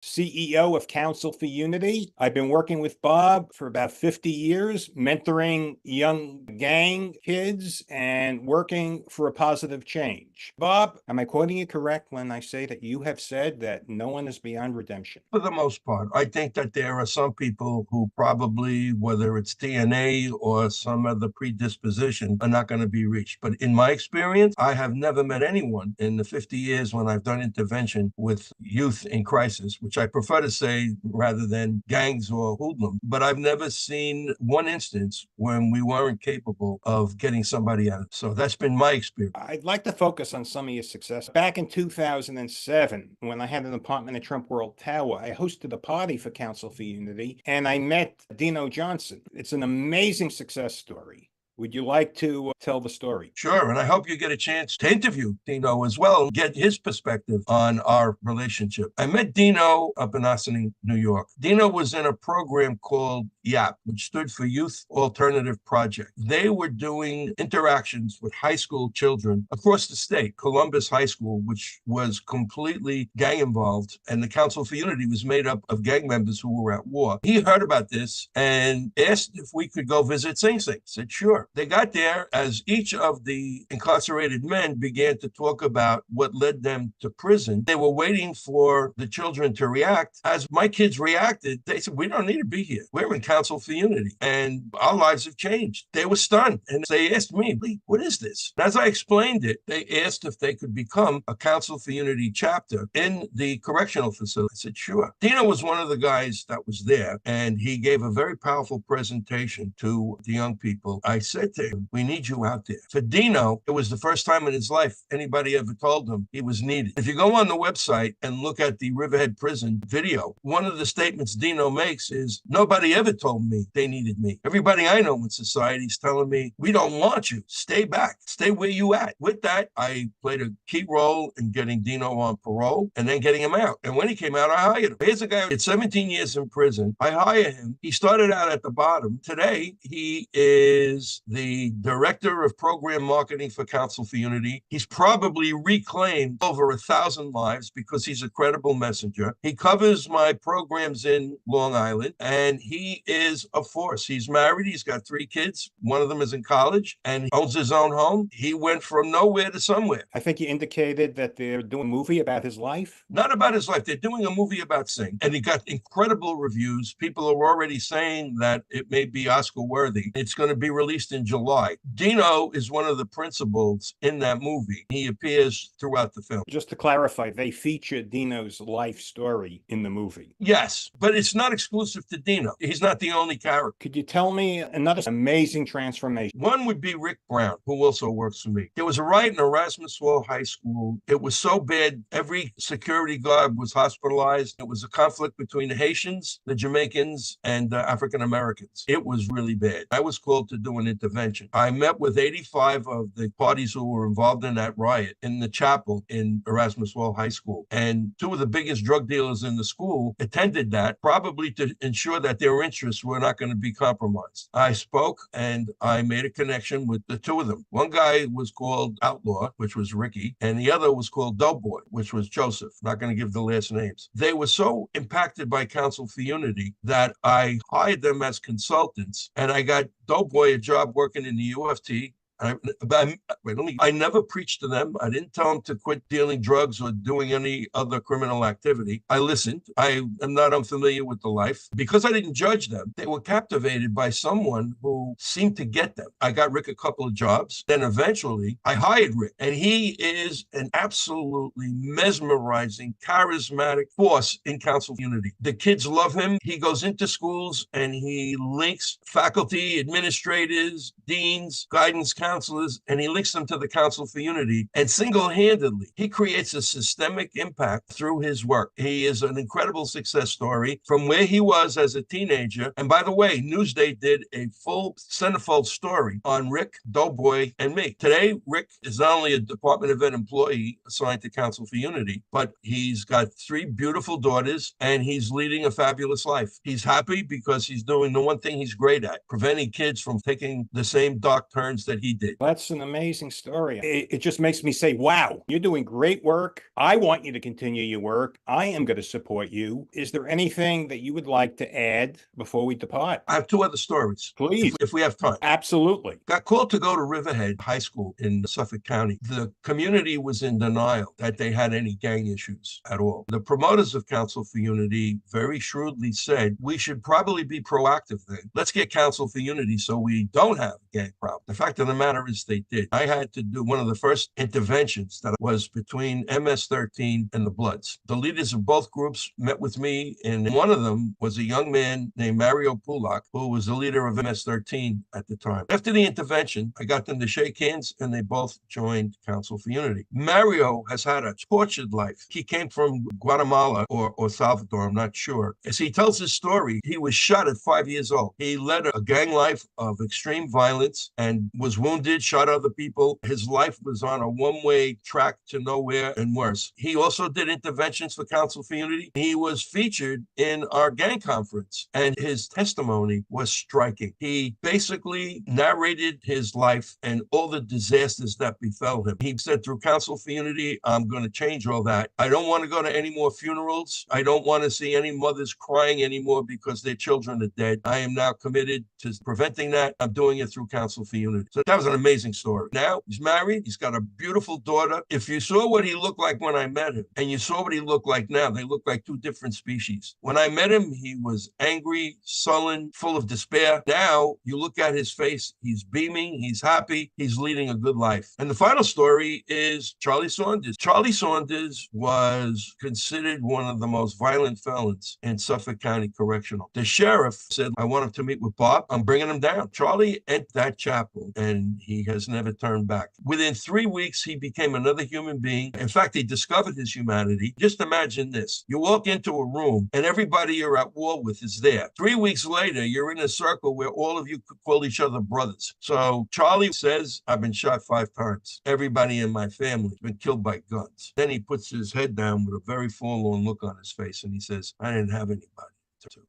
CEO of Council for Unity. I've been working with Bob for about 50 years, mentoring young gang kids and working for a positive change. Bob, am I quoting you correct when I say that you have said that no one is beyond redemption? For the most part, I think that there are some people who probably, whether it's DNA or some other predisposition, are not going to be reached. But in my experience, I have never met anyone in the 50 years when I've done intervention with youth in crisis, which I prefer to say rather than gangs or hoodlums. But I've never seen one instance when we weren't capable of getting somebody out. So that's been my experience. I'd like to focus on some of your success. Back in 2007, when I had an apartment at Trump World Tower, I hosted a party for Council for Unity, and I met Dino Johnson. It's an amazing success story. Would you like to tell the story? Sure, and I hope you get a chance to interview Dino as well and get his perspective on our relationship. I met Dino up in Ossining, New York. Dino was in a program called YAP, which stood for Youth Alternative Project. They were doing interactions with high school children across the state. Columbus High School, which was completely gang involved, and the Council for Unity was made up of gang members who were at war. He heard about this and asked if we could go visit Sing Sing. I said, sure. They got there as each of the incarcerated men began to talk about what led them to prison. They were waiting for the children to react. As my kids reacted, they said, we don't need to be here. We're in Council for Unity and our lives have changed. They were stunned and they asked me, Lee, what is this? And as I explained it, they asked if they could become a Council for Unity chapter in the correctional facility. I said, sure. Dino was one of the guys that was there and he gave a very powerful presentation to the young people. I said to him, we need you out there. For Dino, it was the first time in his life anybody ever told him he was needed. If you go on the website and look at the Riverhead Prison video, one of the statements Dino makes is, nobody ever told me they needed me. Everybody I know in society is telling me, we don't want you. Stay back. Stay where you at. With that, I played a key role in getting Dino on parole and then getting him out. And when he came out, I hired him. Here's a guy who did 17 years in prison. I hire him. He started out at the bottom. Today, he is the director of program marketing for Council for Unity. He's probably reclaimed over 1,000 lives because he's a credible messenger. He covers my programs in Long Island, and he is a force. He's married. He's got 3 kids. One of them is in college, and he owns his own home. He went from nowhere to somewhere. I think you indicated that they're doing a movie about his life. Not about his life. They're doing a movie about Sing, and he got incredible reviews. People are already saying that it may be Oscar worthy. It's going to be released in July. Dino is one of the principals in that movie. He appears throughout the film. Just to clarify, they feature Dino's life story in the movie. Yes, but it's not exclusive to Dino. He's not the only character. Could you tell me another amazing transformation? One would be Rick Brown, who also works for me. There was a riot in Erasmus Hall High School. It was so bad, every security guard was hospitalized. It was a conflict between the Haitians, the Jamaicans, and African Americans. It was really bad. I was called to do an intervention. I met with 85 of the parties who were involved in that riot in the chapel in Erasmus Hall High School. And 2 of the biggest drug dealers in the school attended that, probably to ensure that their interests were not going to be compromised. I spoke and I made a connection with the 2 of them. One guy was called Outlaw, which was Ricky, and the other was called Doughboy, which was Joseph. Not going to give the last names. They were so impacted by Council for Unity that I hired them as consultants, and I got Doughboy a job working in the UFT. I never preached to them. I didn't tell them to quit dealing drugs or doing any other criminal activity. I listened. I am not unfamiliar with the life. Because I didn't judge them, they were captivated by someone who seemed to get them. I got Rick a couple of jobs. Then eventually I hired Rick, and he is an absolutely mesmerizing, charismatic force in Council for Unity. The kids love him. He goes into schools and he links faculty, administrators, deans, guidance counselors, and he links them to the Council for Unity. And single-handedly, he creates a systemic impact through his work. He is an incredible success story from where he was as a teenager. And by the way, Newsday did a full centerfold story on Rick, Doughboy, and me. Today, Rick is not only a Department of Ed employee assigned to Council for Unity, but he's got 3 beautiful daughters, and he's leading a fabulous life. He's happy because he's doing the one thing he's great at, preventing kids from taking the same dark turns that he did. That's an amazing story. It just makes me say, wow, you're doing great work. I want you to continue your work. I am going to support you. Is there anything that you would like to add before we depart? I have two other stories. Please. If we have time. Absolutely. Got called to go to Riverhead High School in Suffolk County. The community was in denial that they had any gang issues at all. The promoters of Council for Unity very shrewdly said, we should probably be proactive then. Let's get Council for Unity so we don't have a gang problem. The fact of the matter is they did. I had to do one of the first interventions that was between MS-13 and the Bloods. The leaders of both groups met with me, and one of them was a young man named Mario Pulak, who was the leader of MS-13 at the time. After the intervention, I got them to shake hands, and they both joined Council for Unity. Mario has had a tortured life. He came from Guatemala or Salvador, I'm not sure. As he tells his story, he was shot at 5 years old. He led a gang life of extreme violence and was wounded, shot other people. His life was on a one-way track to nowhere and worse. He also did interventions for Council for Unity. He was featured in our gang conference, and his testimony was striking. He basically narrated his life and all the disasters that befell him. He said, through Council for Unity, I'm going to change all that. I don't want to go to any more funerals. I don't want to see any mothers crying anymore because their children are dead. I am now committed to preventing that. I'm doing it through Council for Unity. So that was an amazing story. Now he's married. He's got a beautiful daughter. If you saw what he looked like when I met him and you saw what he looked like now, they look like two different species. When I met him, he was angry, sullen, full of despair. Now you look at his face, he's beaming, he's happy, he's leading a good life. And the final story is Charlie Saunders. Charlie Saunders was considered one of the most violent felons in Suffolk County Correctional. The sheriff said, I want him to meet with Bob. I'm bringing him down. Charlie entered that chapel and he has never turned back. Within 3 weeks, he became another human being. In fact, he discovered his humanity. Just imagine this. You walk into a room and everybody you're at war with is there. 3 weeks later, you're in a circle where all of you could call each other brothers. So Charlie says, I've been shot 5 times. Everybody in my family has been killed by guns. Then he puts his head down with a very forlorn look on his face and he says, I didn't have anybody.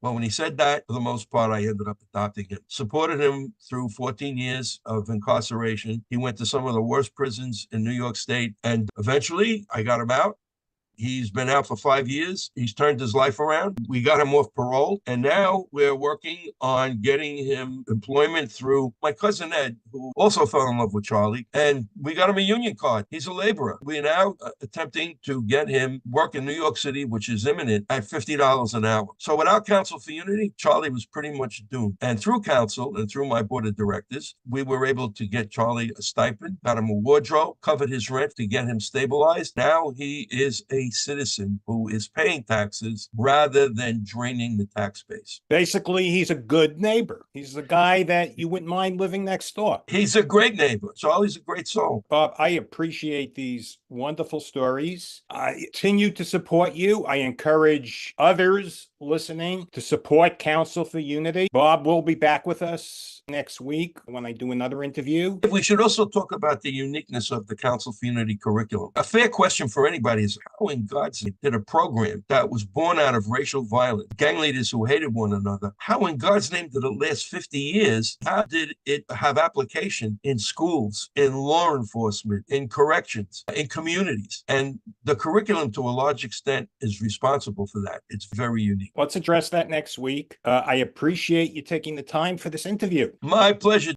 Well, when he said that, for the most part, I ended up adopting him. Supported him through 14 years of incarceration. He went to some of the worst prisons in New York State. And eventually, I got him out. He's been out for 5 years. He's turned his life around. We got him off parole. And now we're working on getting him employment through my cousin Ed, who also fell in love with Charlie. And we got him a union card. He's a laborer. We're now attempting to get him work in New York City, which is imminent, at $50 an hour. So without Council for Unity, Charlie was pretty much doomed. And through Council and through my board of directors, we were able to get Charlie a stipend, got him a wardrobe, covered his rent to get him stabilized. Now he is a citizen who is paying taxes rather than draining the tax base. Basically, he's a good neighbor. He's the guy that you wouldn't mind living next door. He's a great neighbor. Charlie's a great soul. Bob, I appreciate these wonderful stories. I continue to support you. I encourage others listening to support Council for Unity. Bob will be back with us next week when I do another interview. We should also talk about the uniqueness of the Council for Unity curriculum. A fair question for anybody is, how in God's name did a program that was born out of racial violence, gang leaders who hated one another, how in God's name did it last 50 years? How did it have application in schools, in law enforcement, in corrections, in communities? And the curriculum, to a large extent, is responsible for that. It's very unique. Let's address that next week. I appreciate you taking the time for this interview. My pleasure.